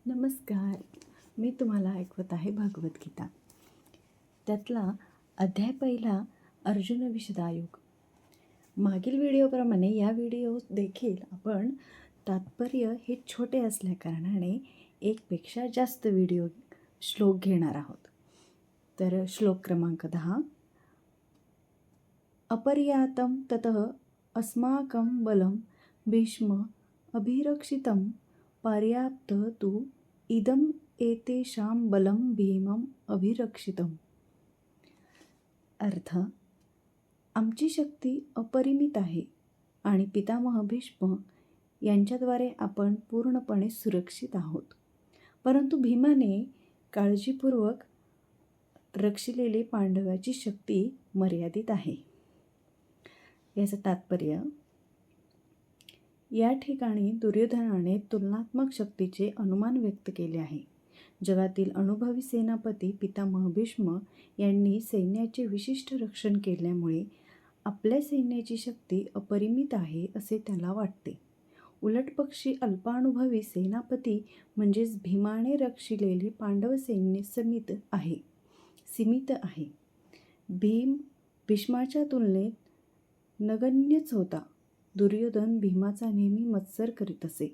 नमस्कार. मी तुम्हाला ऐकवत आहे भगवद्गीता. त्यातला अध्याय पहिला अर्जुन विशदायोग. मागील व्हिडिओप्रमाणे या व्हिडिओ देखील आपण तात्पर्य हे छोटे असल्याकारणाने एकपेक्षा जास्त श्लोक घेणार आहोत. तर श्लोक क्रमांक 10. अपर्यातं ततः अस्माकं बलं भीष्म अभिरक्षितं पर्याप्त तु इदम एतेषां बलं भीमं अभिरक्षितम्. अर्थ: आमची शक्ती अपरिमित आहे आणि पितामह भीष्म यांच्याद्वारे आपण पूर्णपणे सुरक्षित आहोत. परंतु भीमाने काळजीपूर्वक रक्षिलेली पांडवाची शक्ती मर्यादित आहे. याचं तात्पर्य: या ठिकाणी दुर्योधनाने तुलनात्मक शक्तीचे अनुमान व्यक्त केले आहे. जगातील अनुभवी सेनापती पितामह भीष्म यांनी सैन्याचे विशिष्ट रक्षण केल्यामुळे आपल्या सैन्याची शक्ती अपरिमित आहे असे त्याला वाटते. उलटपक्षी अल्पानुभवी सेनापती म्हणजेच भीमाने रक्षिलेले पांडव सैन्य सीमित आहे. भीम भीष्माच्या तुलनेत नगण्यच होता. दुर्योधन भीमाचा नेहमी मत्सर करीत असे,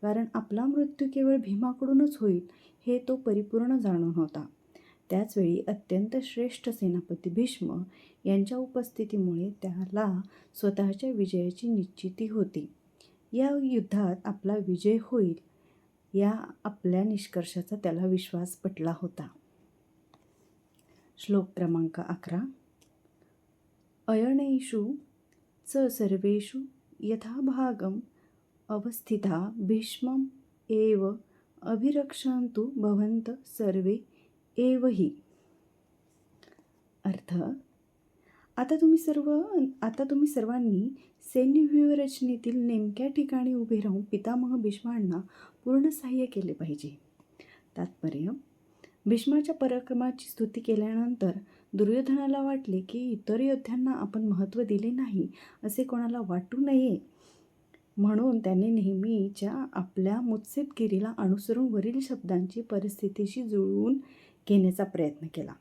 कारण आपला मृत्यू केवळ भीमाकडूनच होईल हे तो परिपूर्ण जाणून होता. त्याचवेळी अत्यंत श्रेष्ठ सेनापती भीष्म यांच्या उपस्थितीमुळे त्याला स्वतःच्या विजयाची निश्चिती होती. या युद्धात आपला विजय होईल या आपल्या निष्कर्षाचा त्याला विश्वास पटला होता. श्लोक क्रमांक 11. अयनेषु च सर्वेषु यथाभागम अवस्थिता भीष्मम् एव अभिरक्षन्तु भवन्तः सर्वे एव हि. अर्थ: आता तुम्ही सर्वांनी सैन्य व्यूहरचनेतील नेमक्या ठिकाणी उभे राहून पितामह भीष्मांना पूर्ण सहाय्य केले पाहिजे. तात्पर्य: भीष्माच्या पराक्रमाची स्तुती केल्यानंतर दुर्योधनाला वाटले की इतर योद्ध्यांना आपण महत्त्व दिले नाही असे कोणाला वाटू नये, म्हणून त्याने नेहमीच्या आपल्या मुत्सद्देगिरीला अनुसरून वरील शब्दांची परिस्थितीशी जुळवून घेण्याचा प्रयत्न केला.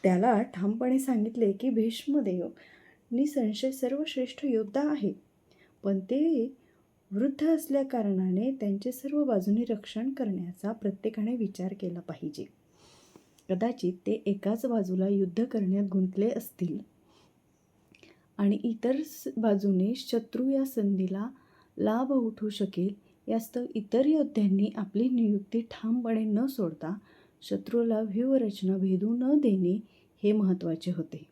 त्याला ठामपणे सांगितले की भीष्मदेव निसंशय सर्वश्रेष्ठ योद्धा आहे, पण ते वृद्ध असल्याकारणाने त्यांचे सर्व बाजूने रक्षण करण्याचा प्रत्येकाने विचार केला पाहिजे. कदाचित ते एकाच बाजूला युद्ध करण्यात गुंतले असतील आणि इतर बाजूने शत्रू या संधीला लाभ उठवू शकेल, यास्तव इतर योद्ध्यांनी आपली नियुक्ती ठामपणे न सोडता शत्रूला व्यूहरचना भेदू न देणे हे महत्त्वाचे होते.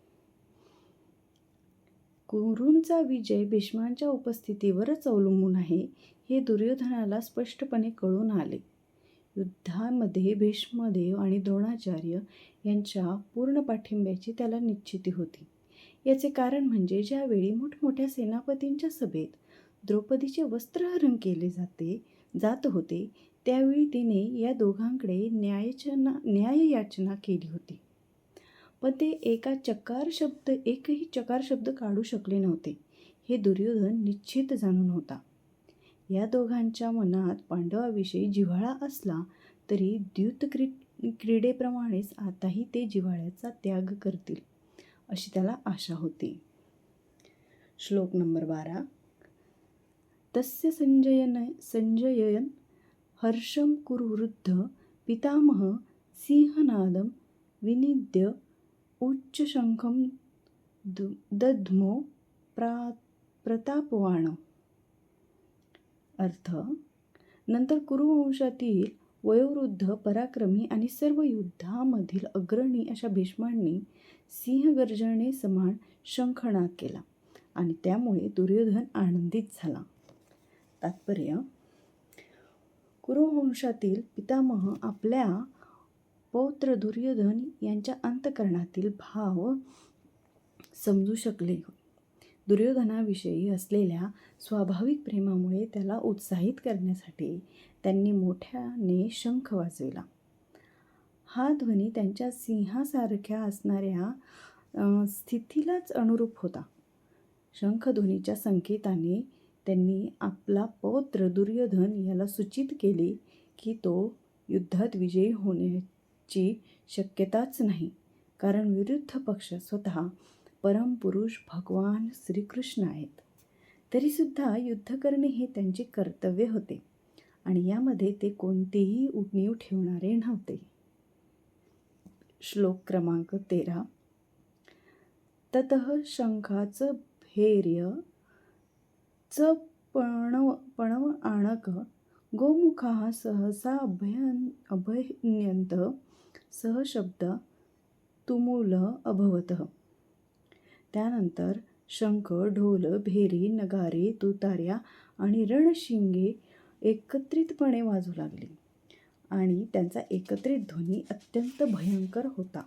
कुरूंचा विजय भीष्मांच्या उपस्थितीवरच अवलंबून आहे हे दुर्योधनाला स्पष्टपणे कळून आले. युद्धामध्ये भीष्मदेव आणि द्रोणाचार्य यांच्या पूर्ण पाठिंब्याची त्याला निश्चिती होती. याचे कारण म्हणजे ज्यावेळी मोठमोठ्या सेनापतींच्या सभेत द्रौपदीचे वस्त्रहरण केले जात होते, त्यावेळी तिने या दोघांकडे न्याययाचना केली होती, पण ते एकही चकार शब्द काढू शकले नव्हते हे दुर्योधन निश्चित जाणून होता. या दोघांच्या मनात पांडवाविषयी जिव्हाळा असला तरी द्यूत क्रीडेप्रमाणेच आताही ते जिव्हाळ्याचा त्याग करतील अशी त्याला आशा होती. श्लोक नंबर 12. तस्य संजयन हर्षं कुरुवृद्ध पितामह सिंहनादं विनिद्य उच्चशंखं दद्मो प्रतापवान. अर्थ: नंतर कुरुवंशातील वयोवृद्ध, पराक्रमी आणि सर्व युद्धामधील अग्रणी अशा भीष्मांनी सिंहगर्जने समान शंखनाद केला आणि त्यामुळे दुर्योधन आनंदित झाला. तात्पर्य: कुरुवंशातील पितामह आपल्या पौत्र दुर्योधन यांच्या अंतःकरणातील भाव समजू शकले. दुर्योधनाविषयी असलेल्या स्वाभाविक प्रेमामुळे त्याला उत्साहित करण्यासाठी त्यांनी मोठ्याने शंख वाजविला. हा ध्वनी त्यांच्या सिंहासारख्या असणाऱ्या स्थितीलाच अनुरूप होता. शंखध्वनीच्या संकेताने त्यांनी आपला पौत्र दुर्योधन याला सूचित केले की तो युद्धात विजयी होण्याची शक्यताच नाही, कारण विरुद्ध पक्ष स्वतः परमपुरुष भगवान श्रीकृष्ण आहेत. तरीसुद्धा युद्ध करणे हे त्यांचे कर्तव्य होते आणि यामध्ये ते कोणतीही उणीव ठेवणारे नव्हते. श्लोक क्रमांक 13. ततः शंखाच भैर्य च पणव आणक गोमुखा सहसा अभयन्यंत सह शब्द तुमुल अभवत. त्यानंतर शंख, ढोल, भेरी, नगारे, तुतार्या आणि रणशिंगे एकत्रितपणे वाजू लागली आणि त्यांचा एकत्रित ध्वनी अत्यंत भयंकर होता.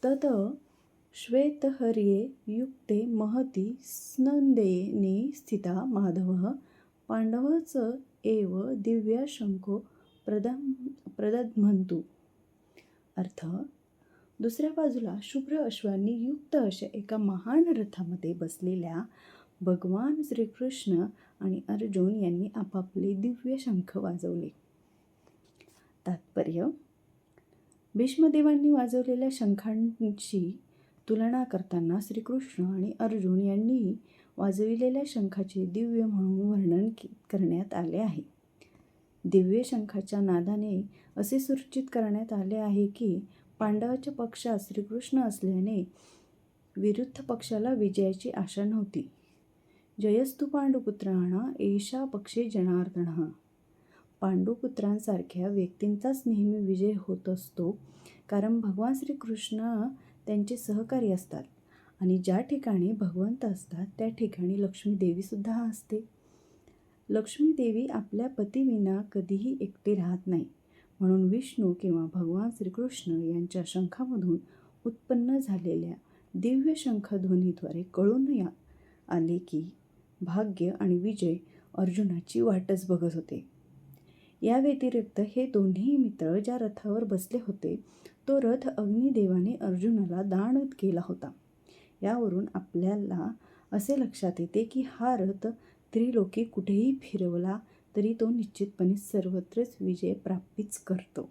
तत श्वेतहर्ये युक्ते महती स्नंदेने स्थिता माधवः पांडवच एव दिव्या शंखो प्रदध्मन्तु. अर्थ: दुसऱ्या बाजूला शुभ्र अश्वांनी युक्त अशा एका महान रथामध्ये बसलेल्या भगवान श्रीकृष्ण आणि अर्जुन यांनी आपापले दिव्य शंख वाजवले. तात्पर्य: भीष्मदेवांनी वाजवलेल्या शंखांची तुलना करताना श्रीकृष्ण आणि अर्जुन यांनी वाजविलेल्या शंखाचे दिव्य म्हणून वर्णन करण्यात आले आहे. दिव्य शंखाच्या नादाने असे सूचित करण्यात आले आहे की पांडवाच्या पक्षात श्रीकृष्ण असल्याने विरुद्ध पक्षाला विजयाची आशा नव्हती. जयस्तु पांडुपुत्राणां एषा पक्षे जनार्दनः. पांडुपुत्रांसारख्या व्यक्तींचाच नेहमी विजय होत असतो, कारण भगवान श्रीकृष्ण त्यांचे सहकारी असतात आणि ज्या ठिकाणी भगवंत असतात त्या ठिकाणी लक्ष्मी देवीसुद्धा असते. लक्ष्मी देवी आपल्या पतीविना कधीही एकटी राहत नाही. म्हणून विष्णू किंवा भगवान श्रीकृष्ण यांच्या शंखामधून उत्पन्न झालेल्या दिव्य शंखध्वनीद्वारे कळून आले की भाग्य आणि विजय अर्जुनाची वाटच बघत होते. या व्यतिरिक्त हे दोन्ही मित्र ज्या रथावर बसले होते तो रथ अग्निदेवाने अर्जुनाला दान केला होता. यावरून आपल्याला असे लक्षात येते की हा रथ त्रिलोकी कुठेही फिरवला तरी तो निश्चितपणे सर्वत्रच विजय प्राप्तीच करतो.